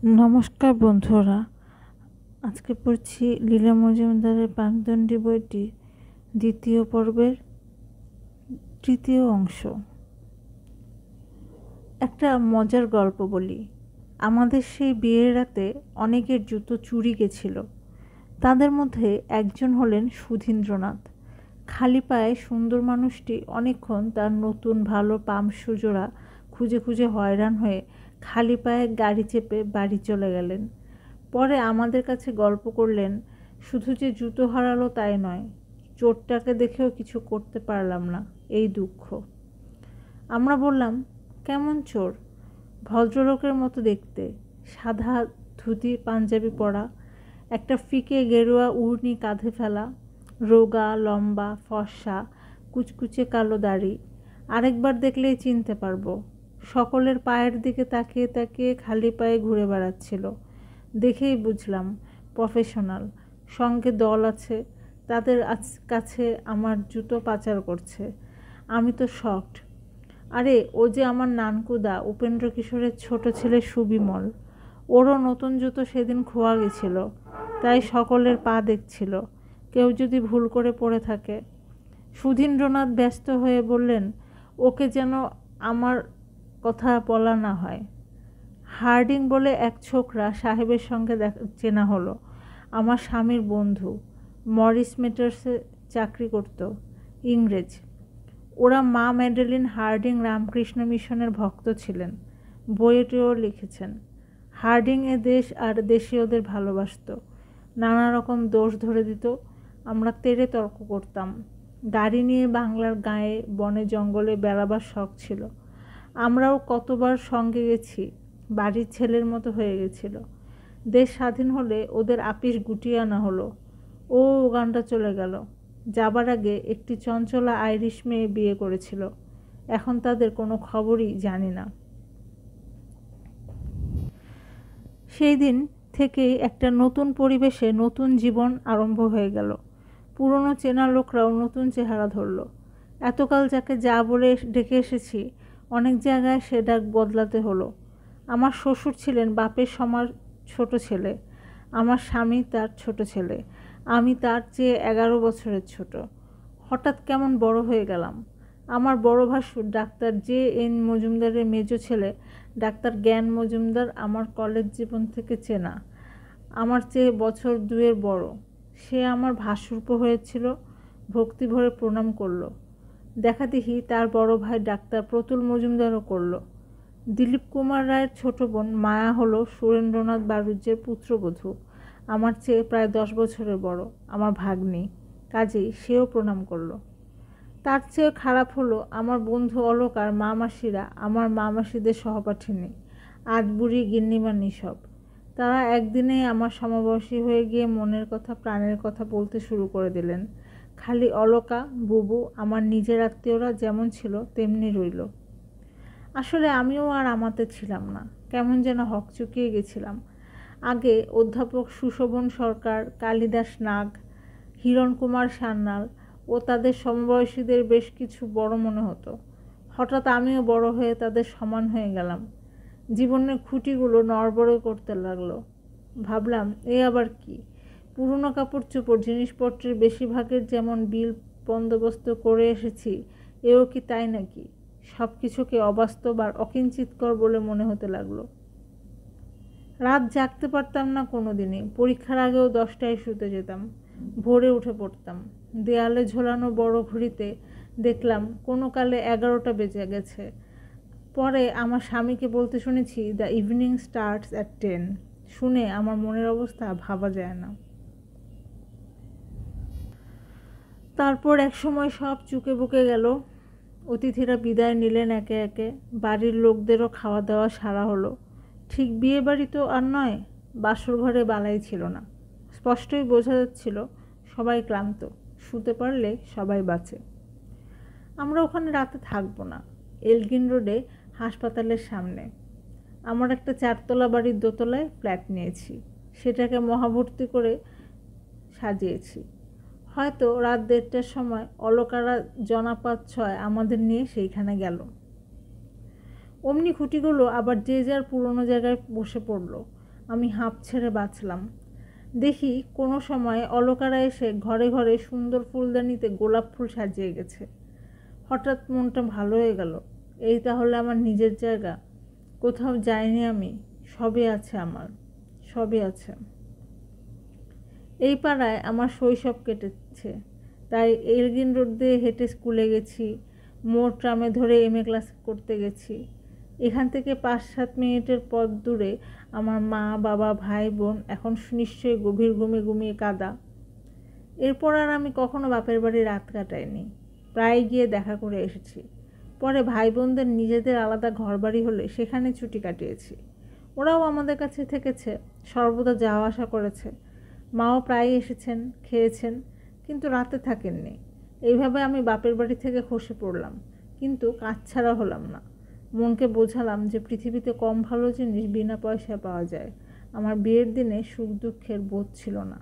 নমস্কার বন্ধুরা, আজকে পড়ছি লীলা মজুমদারের বাগদণ্ডী বইটি দ্বিতীয় পর্বের তৃতীয় অংশ। একটা মজার গল্প বলি। আমাদের সেই বিয়ের রাতে অনেকের জুতো চুরি গেছিল। তাদের মধ্যে একজন হলেন সুধীন্দ্রনাথ। খালি পায়ে সুন্দর মানুষটি অনেকক্ষণ তার নতুন ভালো পাম্প সুজোড়া খুঁজে খুঁজে হয়রান হয়ে খালি পায়ে গাড়ি চেপে বাড়ি চলে গেলেন। পরে আমাদের কাছে গল্প করলেন, শুধু যে জুতো হারালো তাই নয়, চোরটাকে দেখেও কিছু করতে পারলাম না, এই দুঃখ। আমরা বললাম, কেমন চোর? ভদ্রলোকের মতো দেখতে, সাদা ধুতি পাঞ্জাবি পরা, একটা ফিকে গেরুয়া উড়নি কাঁধে ফেলা, রোগা লম্বা ফর্সা, কুচকুচে কালো দাড়ি। আরেকবার দেখলেই চিনতে পারবো। সকলের পায়ের দিকে তাকিয়ে তাকিয়ে খালি পায়ে ঘুরে বেড়াচ্ছিল। দেখেই বুঝলাম প্রফেশনাল। সঙ্গে দল আছে, তাদের কাছে আমার জুতো পাচার করছে। আমি তো শকড। আরে ও যে আমার নানকুদা উপেন্দ্র কিশোরের ছোট ছেলে সুবিমল। ওরও নতুন জুতো সেদিন খোয়া গেছিল, তাই সকলের পা দেখছিল, কেউ যদি ভুল করে পড়ে থাকে। সুধীন্দ্রনাথ ব্যস্ত হয়ে বললেন, ওকে যেন আমার কথা বলা না হয়। হার্ডিং বলে এক ছোকরা সাহেবের সঙ্গে চেনা হলো। আমার স্বামীর বন্ধু, মরিস মেটার্সে চাকরি করত, ইংরেজ। ওরা মা ম্যাডেলিন হার্ডিং রামকৃষ্ণ মিশনের ভক্ত ছিলেন, বইয়েটিও লিখেছেন। হার্ডিং এ দেশ আর দেশীয়দের ভালোবাসত, নানা রকম দোষ ধরে দিত। আমরা তেড়ে তর্ক করতাম। গাড়ি নিয়ে বাংলার গায়ে বনে জঙ্গলে বেড়াবার শখ ছিল। আমরাও কতবার সঙ্গে গেছি, বাড়ির ছেলের মতো হয়ে গেছিল। দেশ স্বাধীন হলে ওদের আপিস গুটিয়ে আনা হলো। ও উগান্ডা চলে গেল। যাবার আগে একটি চঞ্চলা আইরিশ মেয়ে বিয়ে করেছিল। এখন তাদের কোনো খবরই জানি না। সেই দিন থেকেই একটা নতুন পরিবেশে নতুন জীবন আরম্ভ হয়ে গেল। পুরনো চেনা লোকরাও নতুন চেহারা ধরল। এতকাল যাকে যা বলে ডেকে এসেছি, অনেক জায়গায় সে ডাক বদলাতে হলো। আমার শ্বশুর ছিলেন বাপের সমান ছোট ছেলে, আমার স্বামী তার ছোট ছেলে, আমি তার চেয়ে 11 বছরের ছোট। হঠাৎ কেমন বড় হয়ে গেলাম। আমার বড় ভাসুর ডাক্তার J.N. মজুমদারের মেজ ছেলে ডাক্তার জ্ঞান মজুমদার আমার কলেজ জীবন থেকে চেনা, আমার চেয়ে বছর 2 বড়। সে আমার ভাসুরপো হয়েছিল, ভক্তি ভরে প্রণাম করল। দেখা দেখি তার বড় ভাই ডাক্তার প্রতুল মজুমদারও করল। দিলীপ কুমার রায়ের ছোট বোন মায়া হলো সুরেন্দ্রনাথ বাড়ুজ্যের পুত্রবধূ, আমার চেয়ে প্রায় 10 বছরের বড়, আমার ভাগ্নি, কাজেই সেও প্রণাম করল। তার চেয়ে খারাপ হলো আমার বন্ধু অলোক আর মা মাসিরা, আমার মা মাসিদের সহপাঠিনী, আজ বুড়ি গিন্নিমানি সব। তারা একদিনেই আমার সমবয়সী হয়ে গিয়ে মনের কথা প্রাণের কথা বলতে শুরু করে দিলেন। খালি অলোকা বুবু, আমার নিজের আত্মীয়রা যেমন ছিল তেমনি রইল। আসলে আমিও আর আমাতে ছিলাম না, কেমন যেন হকচকিয়ে গেছিলাম। আগে অধ্যাপক সুশোভন সরকার, কালিদাস নাগ, হিরণকুমার সান্যাল ও তাদের সমবয়সীদের বেশ কিছু বড় মনে হতো। হঠাৎ আমিও বড় হয়ে তাদের সমান হয়ে গেলাম। জীবনের খুঁটিগুলো নড়বড়ে করতে লাগলো। ভাবলাম, এ আবার কি? পুরনো কাপড় চোপড় জিনিসপত্রের বেশিরভাগের যেমন বিল বন্দোবস্ত করে এসেছি, এও কি তাই নাকি? সব কিছুকে অবাস্তব আর অকিঞ্চিতকর বলে মনে হতে লাগলো। রাত জাগতে পারতাম না কোনো দিনই। পরীক্ষার আগেও 10টায় শুতে যেতাম, ভোরে উঠে পড়তাম। দেয়ালে ঝোলানো বড় ঘড়িতে দেখলাম কোনো কালে 11টা বেজে গেছে। পরে আমার স্বামীকে বলতে শুনেছি, দ্য ইভিনিং স্টার্টস অ্যাট 10। শুনে আমার মনের অবস্থা ভাবা যায় না। তারপর এক সময় সব চুকে বুকে গেল। অতিথিরা বিদায় নিলেন একে একে। বাড়ির লোকদেরও খাওয়া দাওয়া সারা হলো। ঠিক বিয়ে বাড়ি তো আর নয়, বাসর ঘরে বালাই ছিল না। স্পষ্টই বোঝা যাচ্ছিল সবাই ক্লান্ত, শুতে পারলে সবাই বাঁচে। আমরা ওখানে রাতে থাকবো না, এলগিন রোডে হাসপাতালের সামনে। আমার একটা 4তলা বাড়ির দোতলায় ফ্ল্যাট নিয়েছি, সেটাকে মহাভর্তি করে সাজিয়েছি। হয়তো রাত 1:30টার সময় অলোকারা জনা 5-6 আমাদের নিয়ে সেইখানে গেল। অমনি খুঁটিগুলো আবার যে যার পুরনো জায়গায় বসে পড়ল। আমি হাঁপ ছেড়ে বাঁচলাম। দেখি কোনো সময় অলকারা এসে ঘরে ঘরে সুন্দর ফুলদানিতে গোলাপ ফুল সাজিয়ে গেছে। হঠাৎ মনটা ভালো হয়ে গেল। এই তাহলে আমার নিজের জায়গা, কোথাও যাইনি আমি, সবই আছে আমার, সবই আছে। এই পাড়ায় আমার শৈশব কেটেছে, তাই এলগিন রোড দিয়ে হেঁটে স্কুলে গেছি, মোড় ট্রামে ধরে এমএ ক্লাস করতে গেছি। এখান থেকে 5-7 মিনিটের পথ দূরে আমার মা, বাবা, ভাই, বোন এখন নিশ্চয়ই গভীর ঘুমে ঘুমিয়ে কাদা। এরপর আর আমি কখনো বাপের বাড়ি রাত কাটাইনি, প্রায় গিয়ে দেখা করে এসেছি। পরে ভাই বোনদের নিজেদের আলাদা ঘরবাড়ি হলে সেখানে ছুটি কাটিয়েছি। ওরাও আমাদের কাছে থেকেছে, সর্বদা যাওয়া আসা করেছে। মাও প্রায় এসেছেন, খেয়েছেন, কিন্তু রাতে থাকেননি। এইভাবে আমি বাপের বাড়ি থেকে খসে পড়লাম, কিন্তু কাজ ছাড়া হলাম না। মনকে বোঝালাম যে পৃথিবীতে কম ভালো জিনিস বিনা পয়সায় পাওয়া যায়। আমার বিয়ের দিনে সুখ দুঃখের বোধ ছিল না।